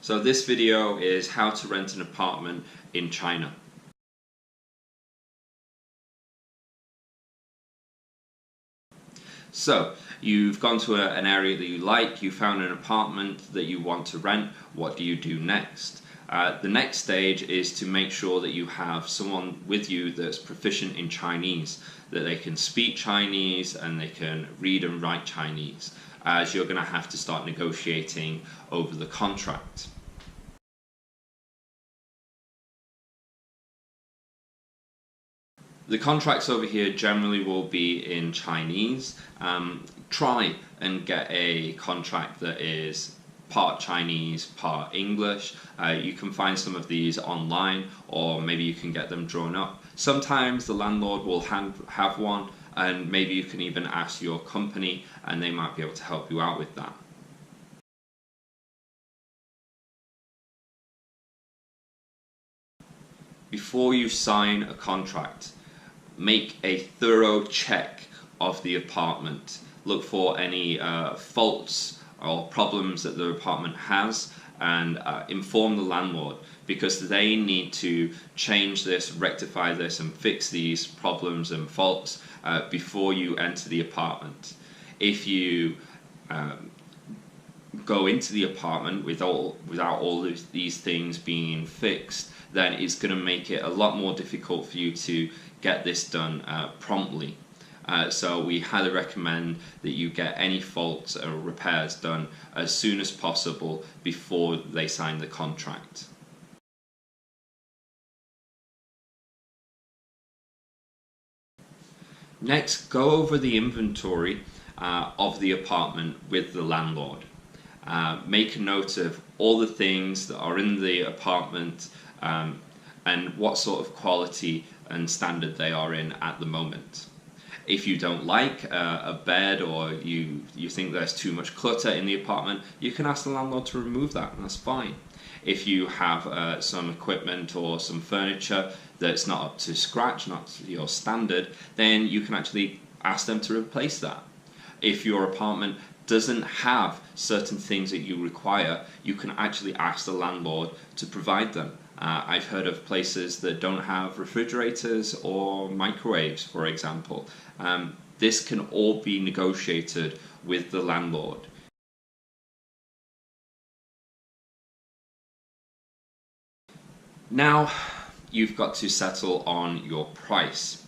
So this video is how to rent an apartment in China. So you've gone to an area that you like, you found an apartment that you want to rent. What do you do next? The next stage is to make sure that you have someone with you that's proficient in Chinese, that they can speak Chinese and they can read and write Chinese, as you're going to have to start negotiating over the contract. The contracts over here generally will be in Chinese. Try and get a contract that is part Chinese, part English. You can find some of these online, or maybe you can get them drawn up. Sometimes the landlord will have one, and maybe you can even ask your company and they might be able to help you out with that. Before you sign a contract, make a thorough check of the apartment. Look for any faults or problems that the apartment has, and inform the landlord, because they need to change this, rectify this and fix these problems and faults before you enter the apartment. If you go into the apartment without all of these things being fixed, then it's going to make it a lot more difficult for you to get this done promptly. So we highly recommend that you get any faults or repairs done as soon as possible before they sign the contract. Next, go over the inventory of the apartment with the landlord. Make a note of all the things that are in the apartment and what sort of quality and standard they are in at the moment. If you don't like a bed, or you think there's too much clutter in the apartment, you can ask the landlord to remove that, and that's fine. If you have some equipment or some furniture that's not up to scratch, not to your standard, then you can actually ask them to replace that. If your apartment doesn't have certain things that you require, you can actually ask the landlord to provide them. I've heard of places that don't have refrigerators or microwaves, for example. This can all be negotiated with the landlord. Now you've got to settle on your price.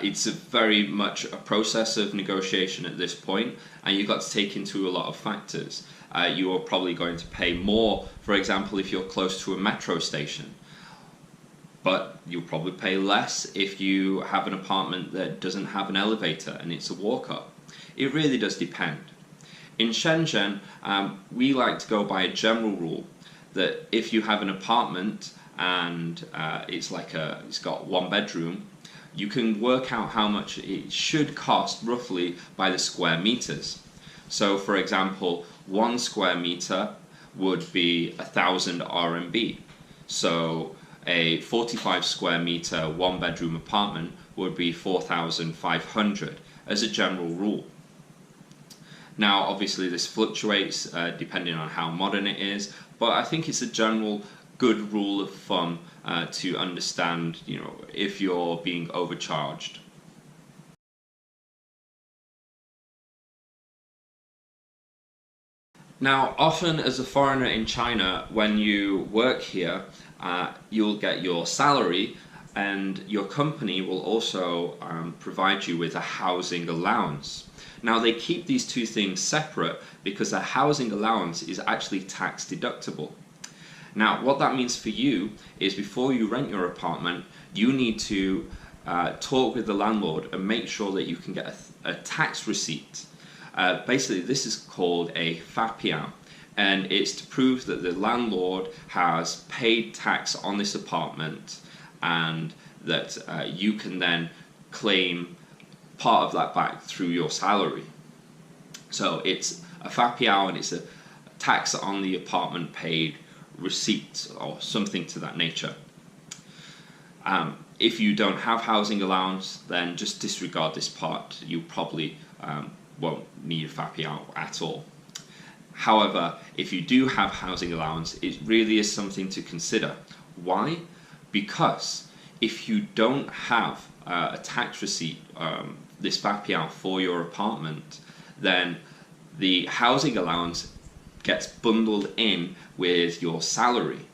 It's very much a process of negotiation at this point, and you've got to take into a lot of factors. You are probably going to pay more, for example, if you're close to a metro station, but you'll probably pay less if you have an apartment that doesn't have an elevator and it's a walk-up. It really does depend. In Shenzhen, we like to go by a general rule that if you have an apartment and it's got one bedroom, you can work out how much it should cost roughly by the square meters. So for example, 1 square meter would be 1,000 RMB. So a 45 square meter 1-bedroom apartment would be 4,500 as a general rule. Now obviously this fluctuates depending on how modern it is, but I think it's a general good rule of thumb to understand, if you're being overcharged. Now, often as a foreigner in China, when you work here, you'll get your salary, and your company will also provide you with a housing allowance. Now, they keep these two things separate because a housing allowance is actually tax deductible. Now, what that means for you is before you rent your apartment, you need to talk with the landlord and make sure that you can get a tax receipt. Basically, this is called a fapiao, and it's to prove that the landlord has paid tax on this apartment, and that you can then claim part of that back through your salary. So it's a fapiao, and it's a tax on the apartment paid receipt or something to that nature. If you don't have housing allowance, then just disregard this part. You probably won't need a fapiao at all. However, if you do have housing allowance, it really is something to consider. Why? Because if you don't have a tax receipt, this FAPIAO for your apartment, then the housing allowance gets bundled in with your salary.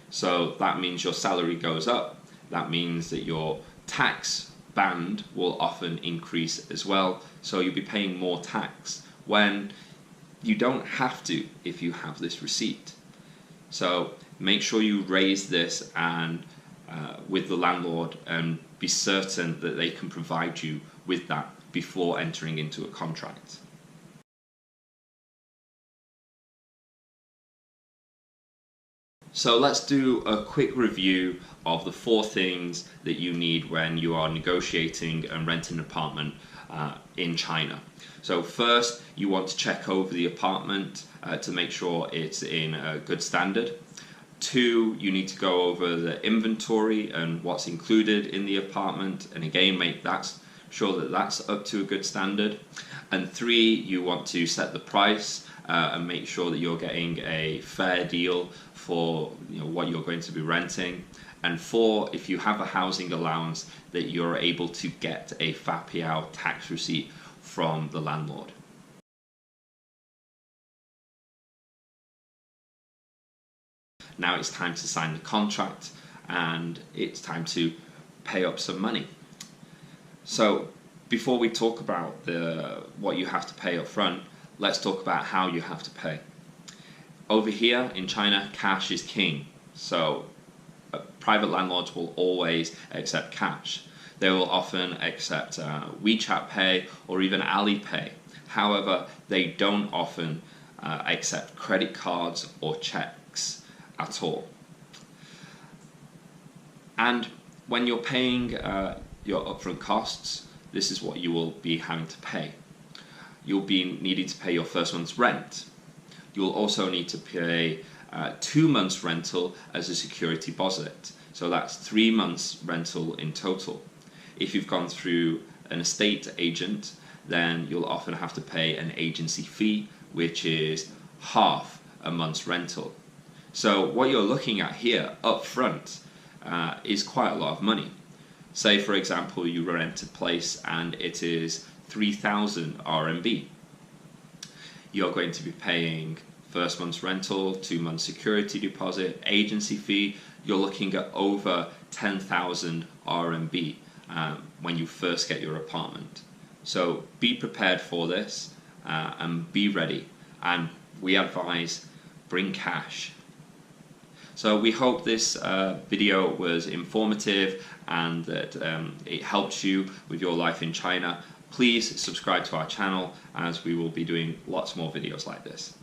So that means your salary goes up. That means that your tax band will often increase as well. So you'll be paying more tax when you don't have to if you have this receipt. So make sure you raise this and with the landlord and be certain that they can provide you with that before entering into a contract. So let's do a quick review of the 4 things that you need when you are negotiating and renting an apartment in China. So first, you want to check over the apartment to make sure it's in a good standard. 2, you need to go over the inventory and what's included in the apartment, and again make sure that that's up to a good standard. And 3, you want to set the price and make sure that you're getting a fair deal for what you're going to be renting. And 4, if you have a housing allowance, that you're able to get a FAPIAO tax receipt from the landlord. Now it's time to sign the contract and it's time to pay up some money. So before we talk about what you have to pay up front, let's talk about how you have to pay. Over here in China, cash is king. So private landlords will always accept cash. They will often accept WeChat Pay or even Alipay. However, they don't often accept credit cards or checks at all. And when you're paying your upfront costs, this is what you will be having to pay. You'll be needing to pay your first month's rent. You'll also need to pay 2 months rental as a security deposit. So that's 3 months rental in total. If you've gone through an estate agent, then you'll often have to pay an agency fee, which is half a month's rental. So what you're looking at here up front is quite a lot of money. Say for example you rent a place and it is 3,000 RMB. You're going to be paying first month's rental, 2 months security deposit, agency fee. You're looking at over 10,000 RMB when you first get your apartment. So be prepared for this and be ready. And we advise bring cash. So we hope this video was informative and that it helps you with your life in China. Please subscribe to our channel as we will be doing lots more videos like this.